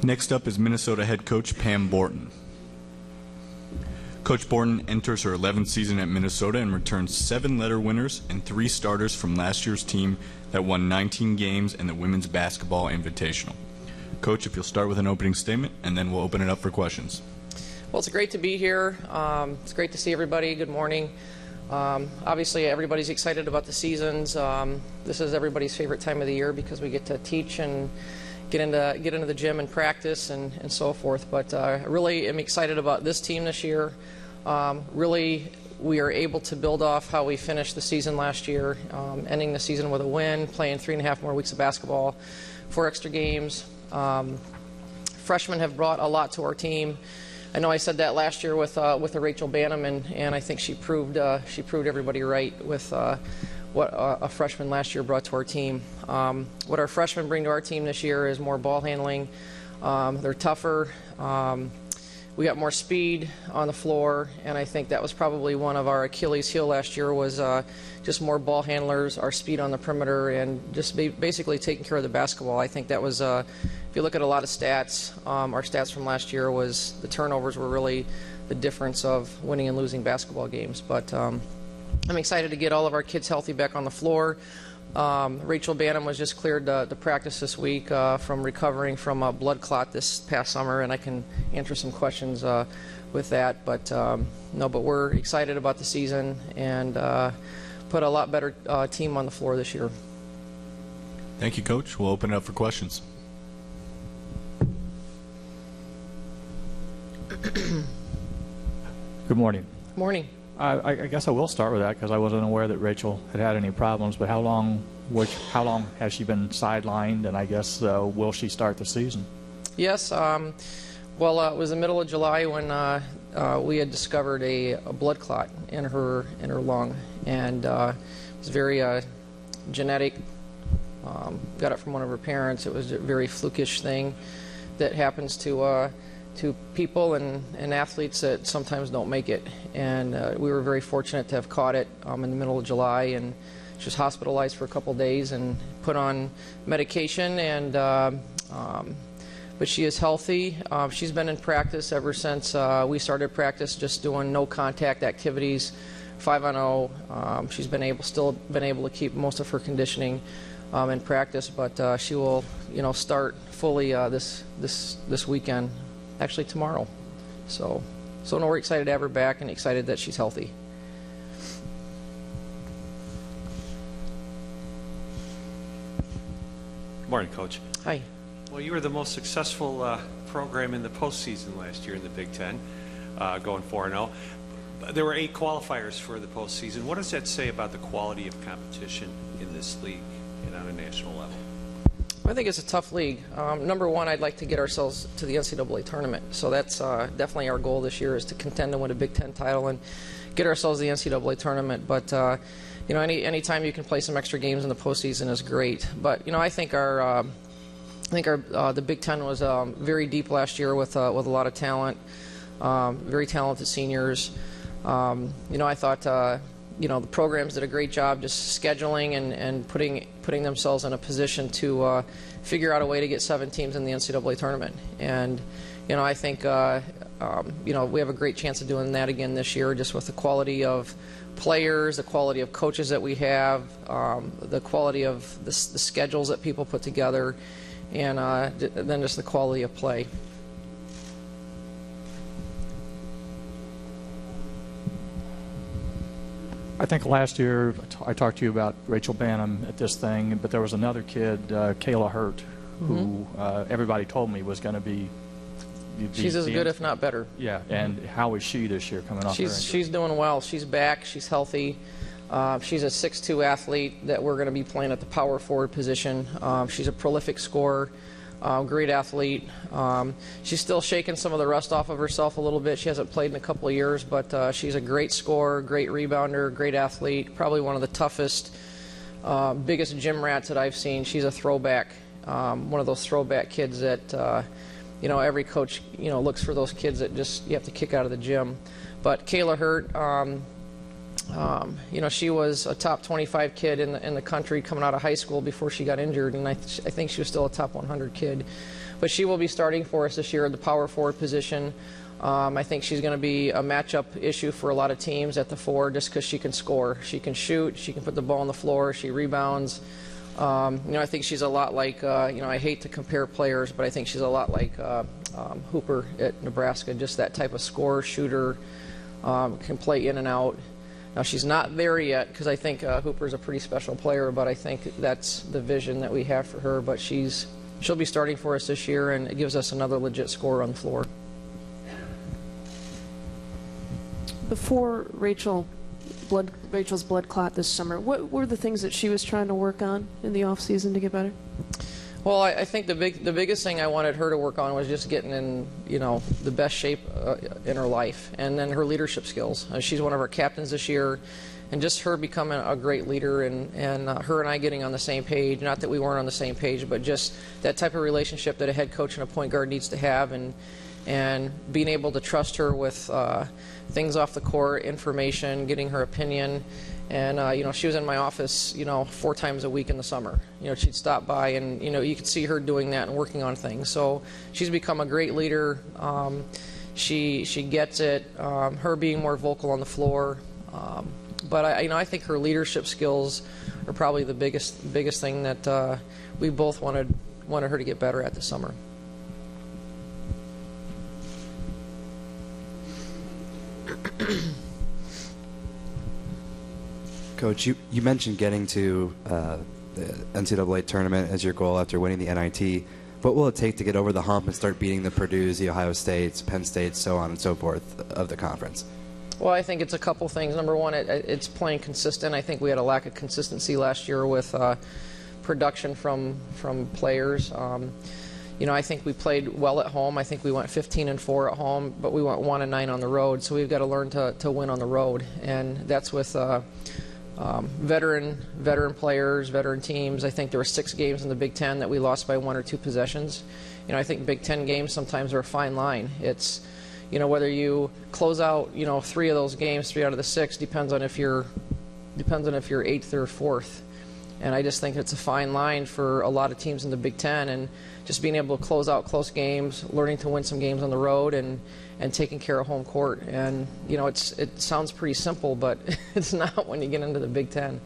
Next up is Minnesota head coach Pam Borton. Coach Borton enters her 11th season at Minnesota and returns 7 letter winners and 3 starters from last year's team that won 19 games in the Women's Basketball Invitational. Coach, if you'll start with an opening statement, and then we'll open it up for questions. Well, it's great to be here. It's great to see everybody. Good morning. Obviously, everybody's excited about the seasons. This is everybody's favorite time of the year because we get to teach and get into the gym and practice and so forth. But I really am excited about this team this year. Really, we are able to build off how we finished the season last year, ending the season with a win, playing 3.5 more weeks of basketball, 4 extra games. Freshmen have brought a lot to our team. I know I said that last year with Rachel Bannum, and I think she proved everybody right with what a freshman last year brought to our team. What our freshmen bring to our team this year is more ball handling. They're tougher. We got more speed on the floor, and I think that was probably one of our Achilles heel last year was just more ball handlers, our speed on the perimeter, and just basically taking care of the basketball. I think that was, if you look at a lot of stats, our stats from last year was the turnovers were really the difference of winning and losing basketball games. But I'm excited to get all of our kids healthy back on the floor. Rachel Bannum was just cleared to practice this week from recovering from a blood clot this past summer, and I can answer some questions with that. But but we're excited about the season and put a lot better team on the floor this year. Thank you, Coach. We'll open it up for questions. Good morning. Morning. I guess I will start with that because I wasn't aware that Rachel had any problems. But how long has she been sidelined? And I guess will she start the season? Yes. Well, it was the middle of July when we had discovered a blood clot in her lung, and it was very genetic. Got it from one of her parents. It was a very flukish thing that happens to people and athletes that sometimes don't make it. And we were very fortunate to have caught it in the middle of July, and she was hospitalized for a couple days and put on medication. And but she is healthy. She's been in practice ever since we started practice, just doing no contact activities, 5-on-0. She's still been able to keep most of her conditioning in practice, but she will start fully this weekend. Actually tomorrow. So no, we're excited to have her back and excited that she's healthy. Good morning, Coach. Hi. Well, you were the most successful program in the postseason last year in the Big Ten, going 4-0. There were 8 qualifiers for the postseason. What does that say about the quality of competition in this league and on a national level? I think it's a tough league. Number one, I'd like to get ourselves to the NCAA tournament. So that's definitely our goal this year, is to contend to win a Big Ten title and get ourselves to the NCAA tournament. But any time you can play some extra games in the postseason is great. But I think the Big Ten was very deep last year with a lot of talent, very talented seniors. I thought. The programs did a great job just scheduling and putting themselves in a position to figure out a way to get 7 teams in the NCAA tournament. And I think we have a great chance of doing that again this year, just with the quality of players, the quality of coaches that we have, the quality of the schedules that people put together, and then just the quality of play. I think last year I talked to you about Rachel Bannum at this thing, but there was another kid, Kayla Hurt, who everybody told me was going to be. She's as good, if not better. Yeah, and how is she this year coming off her injury? She's doing well. She's back. She's healthy. She's a 6'2" athlete that we're going to be playing at the power forward position. She's a prolific scorer. Great athlete. She's still shaking some of the rust off of herself a little bit. She hasn't played in a couple of years, but she's a great scorer, great rebounder, great athlete, probably one of the toughest, biggest gym rats that I've seen. She's a throwback, one of those throwback kids that, every coach, looks for those kids that just you have to kick out of the gym. But Kayla Hurt, she was a top 25 kid in the country coming out of high school before she got injured, and I think she was still a top 100 kid. But she will be starting for us this year at the power forward position. I think she's going to be a matchup issue for a lot of teams at the 4 just because she can score. She can shoot. She can put the ball on the floor. She rebounds. I think she's a lot like, I hate to compare players, but I think she's a lot like Hooper at Nebraska, just that type of scorer, shooter, can play in and out. Now, she's not there yet because I think Hooper's a pretty special player, but I think that's the vision that we have for her. But she'll be starting for us this year, and it gives us another legit scorer on the floor. Before Rachel's blood clot this summer, what were the things that she was trying to work on in the off season to get better? Well, I think the biggest thing I wanted her to work on was just getting in, the best shape in her life, and then her leadership skills. She's one of our captains this year, and just her becoming a great leader, and her and I getting on the same page. Not that we weren't on the same page, but just that type of relationship that a head coach and a point guard needs to have, and being able to trust her with things off the court, information, getting her opinion. And, she was in my office, 4 times a week in the summer. She'd stop by, and, you could see her doing that and working on things. So she's become a great leader. She gets it, her being more vocal on the floor. But I think her leadership skills are probably the biggest thing that we both wanted her to get better at this summer. Coach, you mentioned getting to the NCAA tournament as your goal after winning the NIT. What will it take to get over the hump and start beating the Purdue's, the Ohio States, Penn States, so on and so forth of the conference? Well, I think it's a couple things. Number one, it's playing consistent. I think we had a lack of consistency last year with production from players. I think we played well at home. I think we went 15-4 at home, but we went 1-9 on the road. So we've got to learn to win on the road, and that's with veteran players, veteran teams. I think there were 6 games in the Big Ten that we lost by 1 or 2 possessions. I think Big Ten games sometimes are a fine line. It's whether you close out 3 of those games, 3 out of the 6 depends on if you're 8th or 4th. And I just think it's a fine line for a lot of teams in the Big Ten, and just being able to close out close games, learning to win some games on the road, and taking care of home court. And it sounds pretty simple, but it's not when you get into the Big Ten.